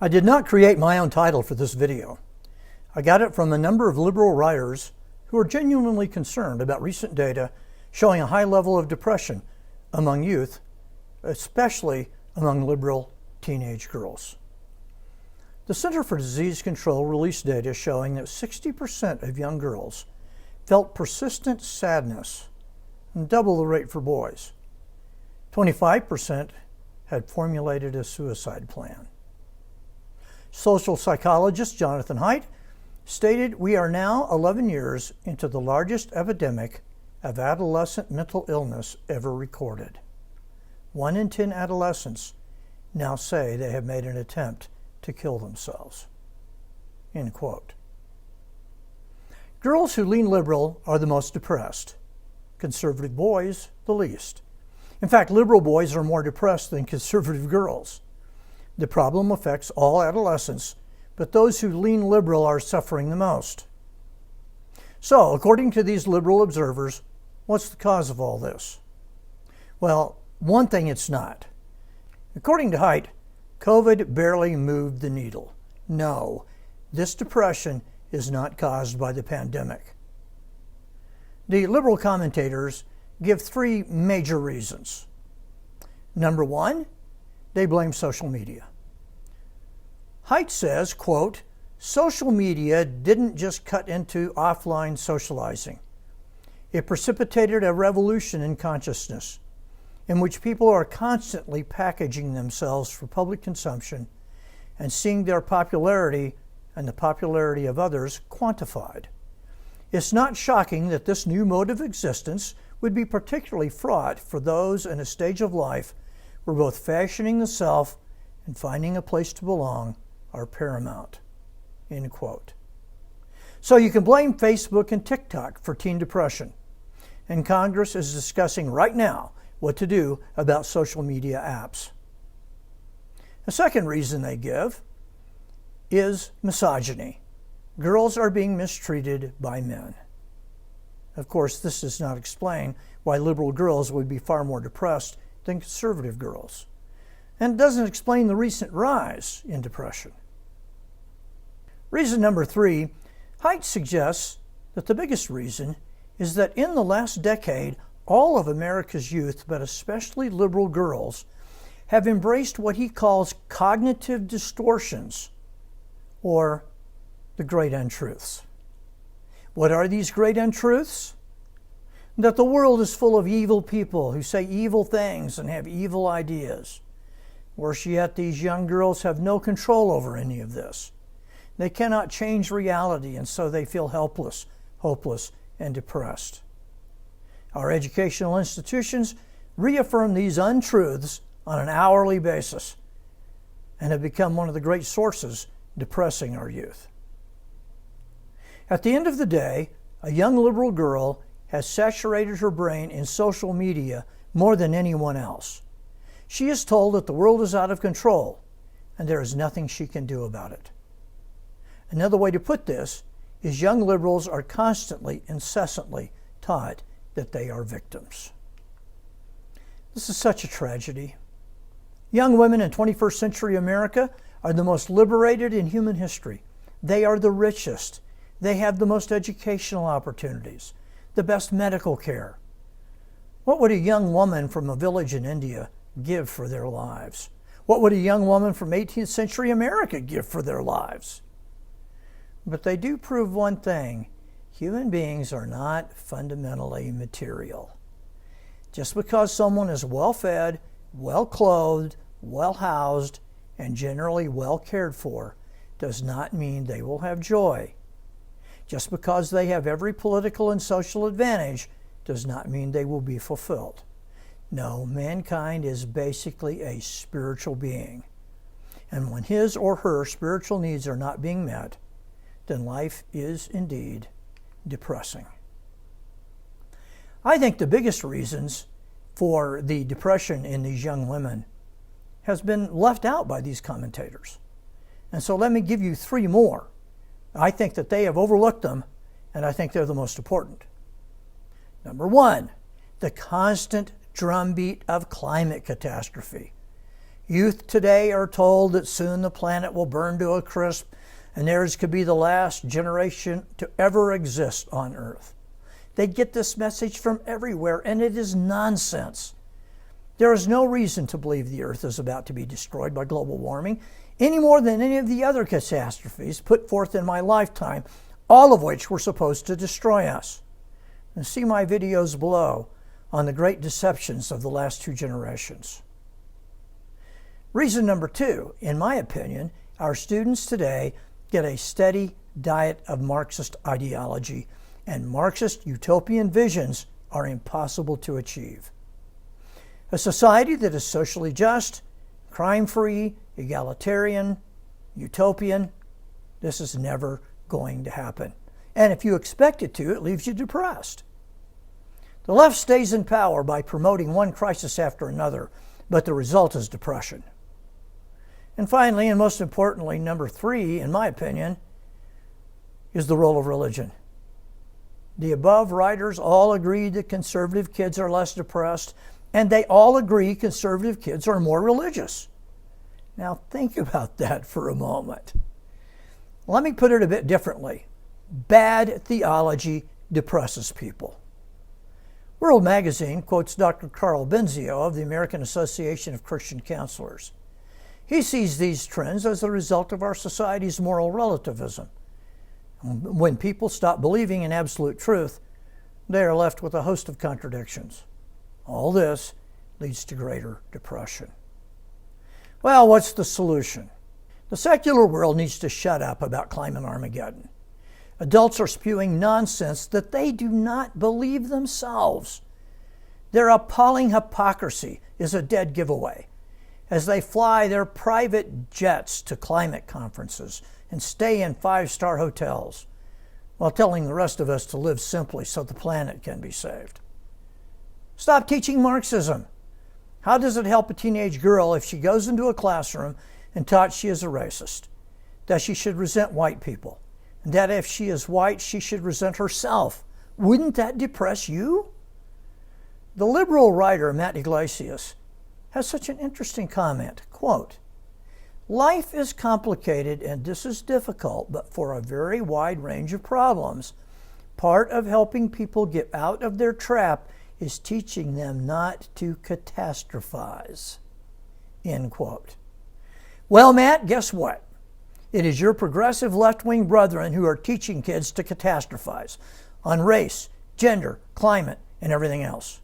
I did not create my own title for this video. I got it from a number of liberal writers who are genuinely concerned about recent data showing a high level of depression among youth, especially among liberal teenage girls. The Center for Disease Control released data showing that 60% of young girls felt persistent sadness, double the rate for boys. 25% had formulated a suicide plan. Social psychologist Jonathan Haidt stated, "We are now 11 years into the largest epidemic of adolescent mental illness ever recorded. 1 in 10 adolescents now say they have made an attempt to kill themselves." End quote. Girls who lean liberal are the most depressed. Conservative boys, the least. In fact, liberal boys are more depressed than conservative girls. The problem affects all adolescents, but those who lean liberal are suffering the most. So, according to these liberal observers, what's the cause of all this? Well, one thing it's not. According to Haidt, COVID barely moved the needle. No, this depression is not caused by the pandemic. The liberal commentators give 3 major reasons. Number 1, they blame social media. Haidt says, quote, "Social media didn't just cut into offline socializing. It precipitated a revolution in consciousness in which people are constantly packaging themselves for public consumption and seeing their popularity and the popularity of others quantified. It's not shocking that this new mode of existence would be particularly fraught for those in a stage of life where both fashioning the self and finding a place to belong are paramount." End quote. So you can blame Facebook and TikTok for teen depression, and Congress is discussing right now what to do about social media apps. The second reason they give is misogyny. Girls are being mistreated by men. Of course, this does not explain why liberal girls would be far more depressed than conservative girls, and it doesn't explain the recent rise in depression. Reason number 3, Haidt suggests that the biggest reason is that in the last decade, all of America's youth, but especially liberal girls, have embraced what he calls cognitive distortions, or the great untruths. What are these great untruths? That the world is full of evil people who say evil things and have evil ideas. Worse yet, these young girls have no control over any of this. They cannot change reality, and so they feel helpless, hopeless, and depressed. Our educational institutions reaffirm these untruths on an hourly basis and have become one of the great sources depressing our youth. At the end of the day, a young liberal girl has saturated her brain in social media more than anyone else. She is told that the world is out of control and there is nothing she can do about it. Another way to put this is young liberals are constantly, incessantly taught that they are victims. This is such a tragedy. Young women in 21st century America are the most liberated in human history. They are the richest. They have the most educational opportunities, the best medical care. What would a young woman from a village in India give for their lives? What would a young woman from 18th century America give for their lives? But they do prove one thing: human beings are not fundamentally material. Just because someone is well-fed, well-clothed, well-housed, and generally well cared for does not mean they will have joy. Just because they have every political and social advantage does not mean they will be fulfilled. No, mankind is basically a spiritual being. And when his or her spiritual needs are not being met, then life is indeed depressing. I think the biggest reasons for the depression in these young women has been left out by these commentators. And so let me give you 3 more. I think that they have overlooked them, and I think they're the most important. Number 1, the constant drumbeat of climate catastrophe. Youth today are told that soon the planet will burn to a crisp and theirs could be the last generation to ever exist on Earth. They get this message from everywhere, and it is nonsense. There is no reason to believe the Earth is about to be destroyed by global warming, any more than any of the other catastrophes put forth in my lifetime, all of which were supposed to destroy us. And see my videos below on the great deceptions of the last 2 generations. Reason number 2, in my opinion, our students today get a steady diet of Marxist ideology, and Marxist utopian visions are impossible to achieve. A society that is socially just, crime-free, egalitarian, utopian, this is never going to happen. And if you expect it to, it leaves you depressed. The left stays in power by promoting one crisis after another, but the result is depression. And finally, and most importantly, number 3, in my opinion, is the role of religion. The above writers all agree that conservative kids are less depressed, and they all agree conservative kids are more religious. Now think about that for a moment. Let me put it a bit differently. Bad theology depresses people. World Magazine quotes Dr. Carl Benzio of the American Association of Christian Counselors. He sees these trends as a result of our society's moral relativism. When people stop believing in absolute truth, they are left with a host of contradictions. All this leads to greater depression. Well, what's the solution? The secular world needs to shut up about climate Armageddon. Adults are spewing nonsense that they do not believe themselves. Their appalling hypocrisy is a dead giveaway as they fly their private jets to climate conferences and stay in 5-star hotels while telling the rest of us to live simply so the planet can be saved. Stop teaching Marxism. How does it help a teenage girl if she goes into a classroom and taught she is a racist, that she should resent white people, and that if she is white, she should resent herself? Wouldn't that depress you? The liberal writer Matt Iglesias has such an interesting comment. Quote, "Life is complicated and this is difficult, but for a very wide range of problems. Part of helping people get out of their trap is teaching them not to catastrophize." End quote. Well, Matt, guess what? It is your progressive left-wing brethren who are teaching kids to catastrophize on race, gender, climate, and everything else.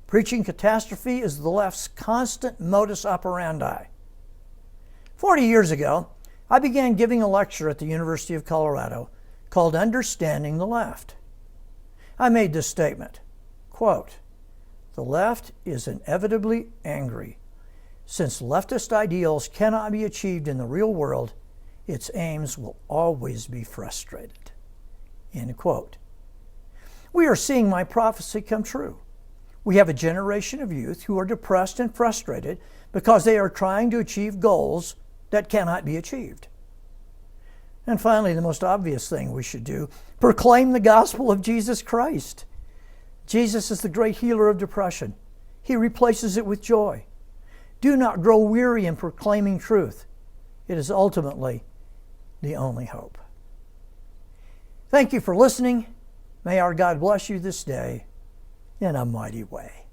Preaching catastrophe is the left's constant modus operandi. 40 years ago, I began giving a lecture at the University of Colorado called Understanding the Left. I made this statement, quote, "The left is inevitably angry. Since leftist ideals cannot be achieved in the real world, its aims will always be frustrated." End quote. We are seeing my prophecy come true. We have a generation of youth who are depressed and frustrated because they are trying to achieve goals that cannot be achieved. And finally, the most obvious thing we should do, proclaim the gospel of Jesus Christ. Jesus is the great healer of depression. He replaces it with joy. Do not grow weary in proclaiming truth. It is ultimately the only hope. Thank you for listening. May our God bless you this day in a mighty way.